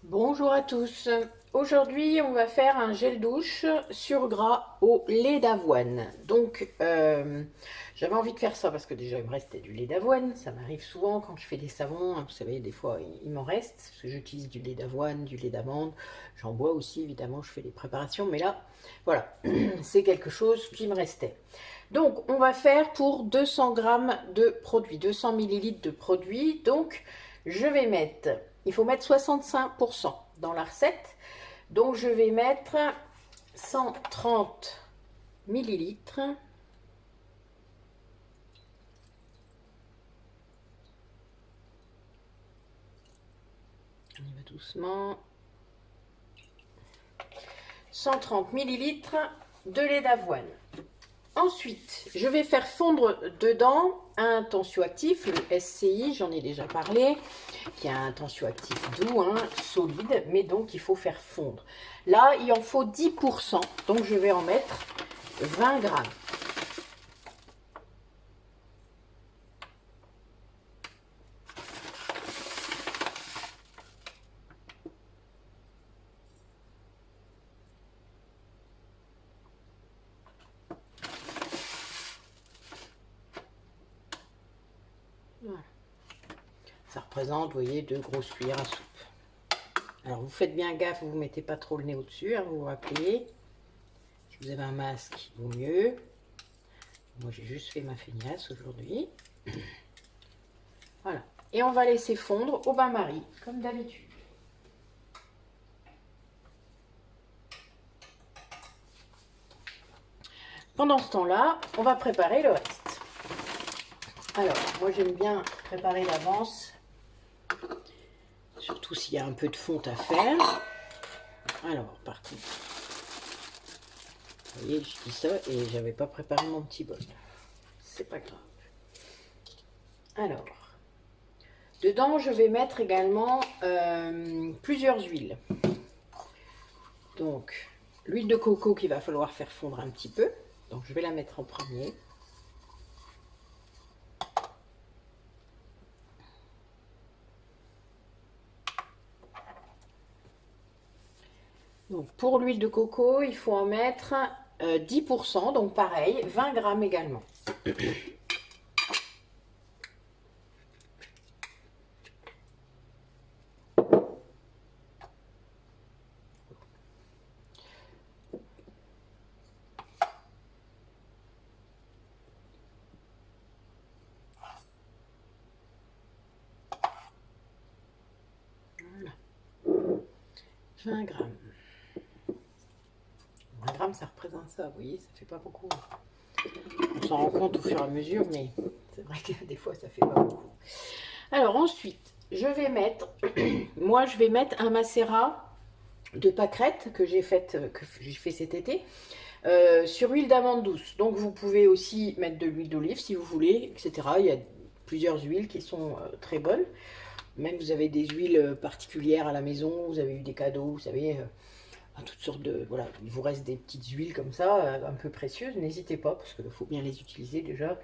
Bonjour à tous. Aujourd'hui, on va faire un gel douche sur gras au lait d'avoine. Donc, j'avais envie de faire ça parce que déjà, il me restait du lait d'avoine. Ça m'arrive souvent quand je fais des savons. Vous savez, des fois, il m'en reste parce que j'utilise du lait d'avoine, du lait d'amande. J'en bois aussi, évidemment, je fais des préparations. Mais là, voilà, c'est quelque chose qui me restait. Donc, on va faire pour 200 grammes de produit, 200 millilitres de produit. Donc, je vais mettre, il faut mettre 65% dans la recette. Donc, je vais mettre 130 millilitres. On y va doucement. 130 millilitres de lait d'avoine. Ensuite, je vais faire fondre dedans un tensioactif, le SCI, j'en ai déjà parlé, qui a un tensioactif doux, hein, solide, mais donc il faut faire fondre. Là, il en faut 10%, donc je vais en mettre 20 grammes. Voilà. Ça représente, vous voyez, 2 grosses cuillères à soupe. Alors, vous faites bien gaffe, vous ne mettez pas trop le nez au-dessus, hein, vous vous rappelez. Si vous avez un masque, il vaut mieux. Moi, j'ai juste fait ma feignasse aujourd'hui. Voilà. Et on va laisser fondre au bain-marie, comme d'habitude. Pendant ce temps-là, on va préparer le reste. Alors, moi, j'aime bien préparer d'avance, surtout s'il y a un peu de fonte à faire. Alors, par contre, vous voyez, je dis ça et j'avais pas préparé mon petit bol. C'est pas grave. Alors, dedans, je vais mettre également plusieurs huiles. Donc, l'huile de coco qu'il va falloir faire fondre un petit peu. Donc, je vais la mettre en premier. Donc, pour l'huile de coco, il faut en mettre 10%, donc pareil, 20 grammes également. Voilà. 20 grammes. 20 grammes, ça représente ça, vous voyez, ça fait pas beaucoup. On s'en rend compte au fur et à mesure, mais c'est vrai que des fois, ça fait pas beaucoup. Alors ensuite, je vais mettre, moi je vais mettre un macérat de pâquerettes que j'ai fait cet été sur huile d'amande douce. Donc vous pouvez aussi mettre de l'huile d'olive si vous voulez, etc. Il y a plusieurs huiles qui sont très bonnes. Même vous avez des huiles particulières à la maison, vous avez eu des cadeaux, vous savez, toutes sortes de... Voilà, il vous reste des petites huiles comme ça, un peu précieuses, n'hésitez pas, parce qu'il faut bien les utiliser déjà,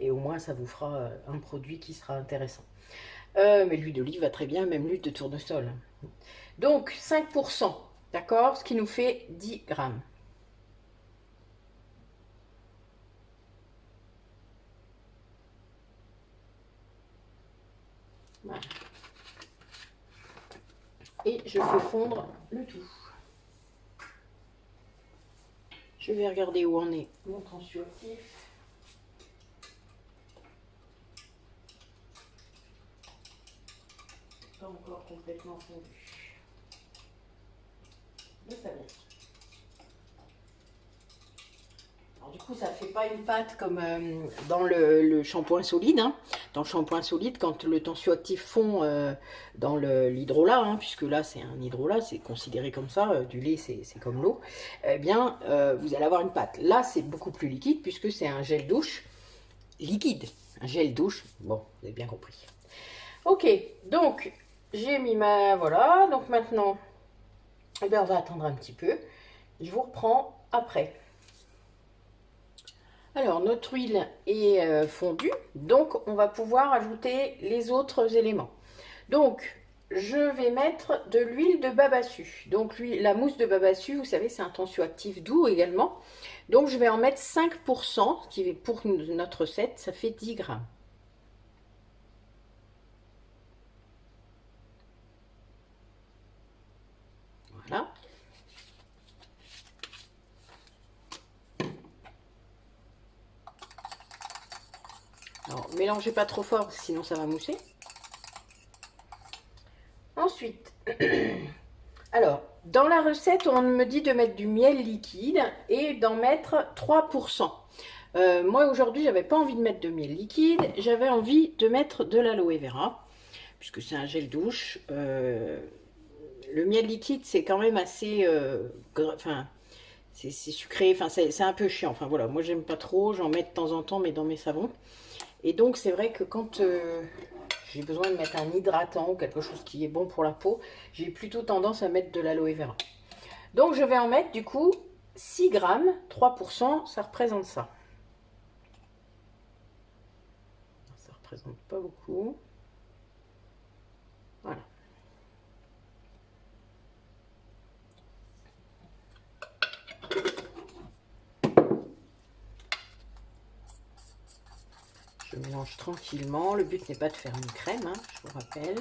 et au moins ça vous fera un produit qui sera intéressant. Mais l'huile d'olive va très bien, même l'huile de tournesol. Donc 5%, d'accord, ce qui nous fait 10 grammes. Voilà. Et je fais fondre le tout. Je vais regarder où en est mon tensioactif. Pas encore complètement fondu. Mais ça vient. Alors du coup, ça ne fait pas une pâte comme dans le shampoing solide. Hein. Dans le shampoing solide, quand le tensioactif fond dans l'hydrolat, hein, puisque là c'est un hydrolat, c'est considéré comme ça, du lait c'est comme l'eau, eh bien vous allez avoir une pâte. Là c'est beaucoup plus liquide puisque c'est un gel douche liquide. Un gel douche, bon, vous avez bien compris. Ok, donc j'ai mis ma... Voilà, donc maintenant, eh bien, on va attendre un petit peu. Je vous reprends après. Alors, notre huile est fondue, donc on va pouvoir ajouter les autres éléments. Donc, je vais mettre de l'huile de babassu. Donc la mousse de babassu, vous savez, c'est un tensioactif doux également. Donc je vais en mettre 5%, qui est pour notre recette, ça fait 10 grammes. Voilà. Alors, mélangez pas trop fort, sinon ça va mousser. Ensuite, alors, dans la recette, on me dit de mettre du miel liquide et d'en mettre 3%. Moi, aujourd'hui, j'avais pas envie de mettre de miel liquide, j'avais envie de mettre de l'aloe vera, puisque c'est un gel douche. Le miel liquide, c'est quand même assez... enfin, c'est sucré, enfin, c'est un peu chiant. Enfin, voilà, moi, j'aime pas trop, j'en mets de temps en temps, mais dans mes savons. Et donc, c'est vrai que quand j'ai besoin de mettre un hydratant ou quelque chose qui est bon pour la peau, j'ai plutôt tendance à mettre de l'aloe vera. Donc, je vais en mettre, du coup, 6 grammes, 3%, ça représente ça. Ça représente pas beaucoup. Voilà. Je mélange tranquillement. Le but n'est pas de faire une crème, hein, je vous rappelle.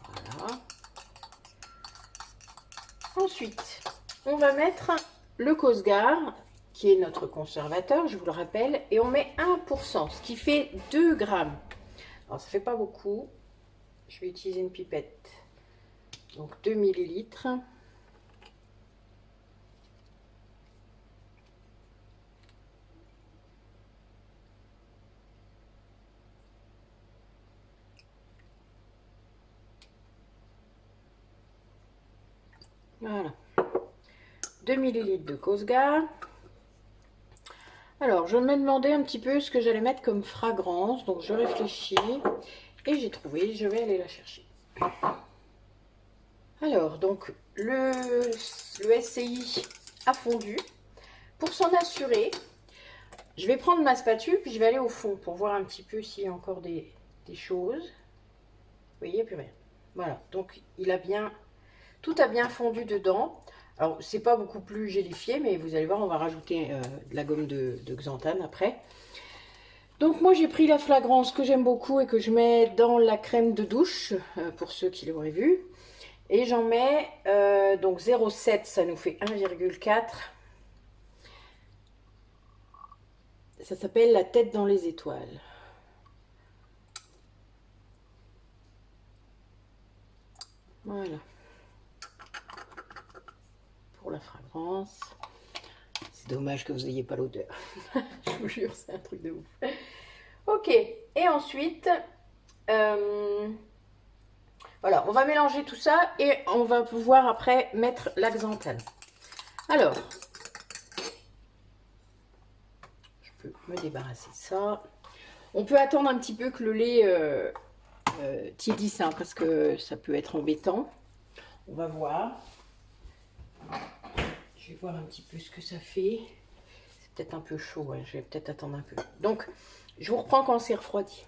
Voilà. Ensuite, on va mettre le Cosgar, qui est notre conservateur, je vous le rappelle, et on met 1%, ce qui fait 2 grammes. Alors, ça fait pas beaucoup. Je vais utiliser une pipette. Donc, 2 millilitres. Voilà. 2 millilitres de Cosgar. Alors, je me demandais un petit peu ce que j'allais mettre comme fragrance. Donc, je réfléchis. Et j'ai trouvé. Je vais aller la chercher. Alors, donc, le SCI a fondu. Pour s'en assurer, je vais prendre ma spatule, puis je vais aller au fond pour voir un petit peu s'il y a encore des choses. Vous voyez, il n'y a plus rien. Voilà, donc tout a bien fondu dedans. Alors, c'est pas beaucoup plus gélifié, mais vous allez voir, on va rajouter de la gomme de xanthane après. Donc, moi, j'ai pris la flagrance que j'aime beaucoup et que je mets dans la crème de douche, pour ceux qui l'auraient vu. Et j'en mets, donc 0,7, ça nous fait 1,4. Ça s'appelle la tête dans les étoiles. Voilà. Pour la fragrance. C'est dommage que vous n'ayez pas l'odeur. Je vous jure, c'est un truc de ouf. Ok. Et ensuite, voilà, on va mélanger tout ça et on va pouvoir après mettre la xanthane. Alors, je peux me débarrasser de ça. On peut attendre un petit peu que le lait tiédisse, hein, parce que ça peut être embêtant. On va voir. Je vais voir un petit peu ce que ça fait. C'est peut-être un peu chaud, hein. Je vais peut-être attendre un peu. Donc, je vous reprends quand c'est refroidi.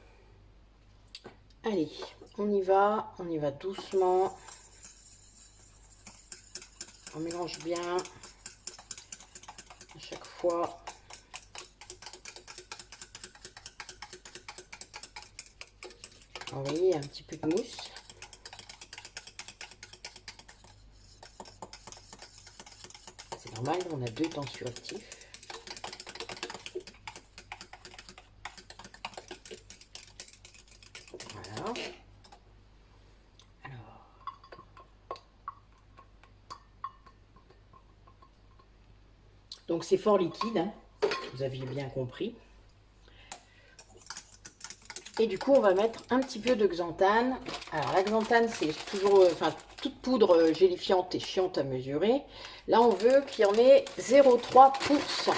Allez, on y va doucement. On mélange bien à chaque fois. Vous voyez, il y a un petit peu de mousse. C'est normal, on a 2 tensioactifs. Voilà. Alors. Donc c'est fort liquide, hein, vous aviez bien compris. Et du coup, on va mettre un petit peu de xanthane. Alors, la xanthane, c'est toujours, enfin, toute poudre gélifiante et chiante à mesurer. Là, on veut qu'il y en ait 0,3%.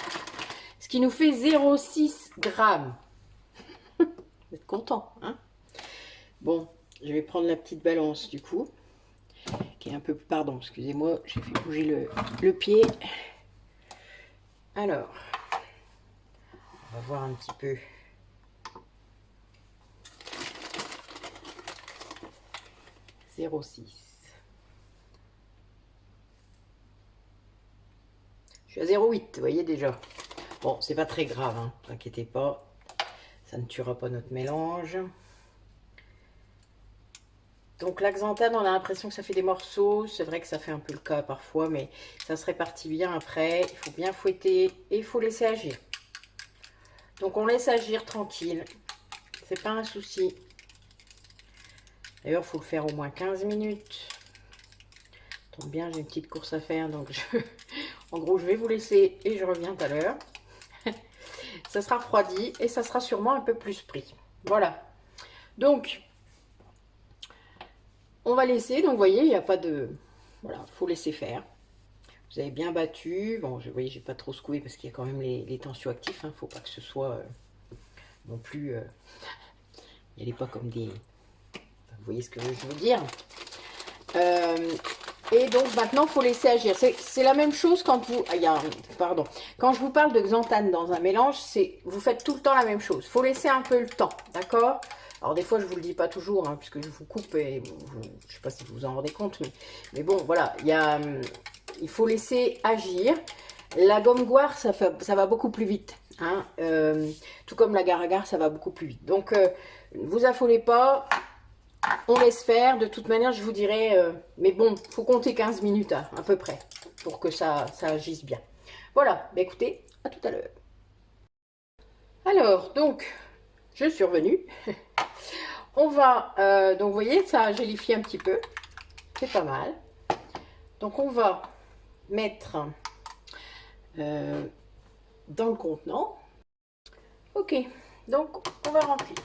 Ce qui nous fait 0,6 grammes. Vous êtes content, hein? Bon, je vais prendre la petite balance, du coup. Qui est un peu, pardon, excusez-moi, j'ai fait bouger le pied. Alors, on va voir un petit peu. 0,6. Je suis à 0,8, vous voyez déjà. Bon, c'est pas très grave, hein, ne vous inquiétez pas. Ça ne tuera pas notre mélange. Donc la xanthane, on a l'impression que ça fait des morceaux. C'est vrai que ça fait un peu le cas parfois, mais ça se répartit bien après. Il faut bien fouetter et il faut laisser agir. Donc on laisse agir tranquille. C'est pas un souci. D'ailleurs, il faut le faire au moins 15 minutes. Tombe bien, j'ai une petite course à faire, donc en gros, je vais vous laisser et je reviens tout à l'heure. Ça sera refroidi et ça sera sûrement un peu plus pris. Voilà. Donc, on va laisser. Donc, vous voyez, il n'y a pas de... Voilà, il faut laisser faire. Vous avez bien battu. Bon, vous voyez, j'ai pas trop secoué parce qu'il y a quand même les tensioactifs. Il ne faut pas que ce soit non plus... il n'y a pas comme des... Vous voyez ce que je veux dire. Et donc maintenant, il faut laisser agir. C'est la même chose quand vous... pardon. Quand je vous parle de xanthane dans un mélange, vous faites tout le temps la même chose. Il faut laisser un peu le temps, d'accord? Alors des fois, je ne vous le dis pas toujours, hein, puisque je vous coupe et je ne sais pas si vous vous en rendez compte. Mais bon, voilà, il faut laisser agir. La gomme goire, ça va beaucoup plus vite. Hein, tout comme l'agar-agar, ça va beaucoup plus vite. Donc, ne vous affolez pas. On laisse faire, de toute manière je vous dirai, mais bon, il faut compter 15 minutes à peu près, pour que ça agisse bien. Voilà, bah écoutez, à tout à l'heure. Alors, donc, je suis revenue. On va, donc vous voyez, ça a gélifié un petit peu, c'est pas mal. Donc on va mettre dans le contenant. Ok, donc on va remplir.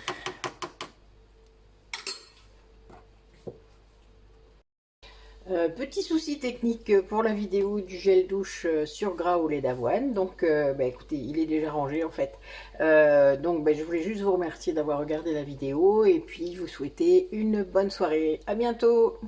Petit souci technique pour la vidéo du gel douche sur gras au lait d'avoine. Donc, bah, écoutez, il est déjà rangé en fait. Donc, bah, je voulais juste vous remercier d'avoir regardé la vidéo et puis vous souhaiter une bonne soirée. À bientôt!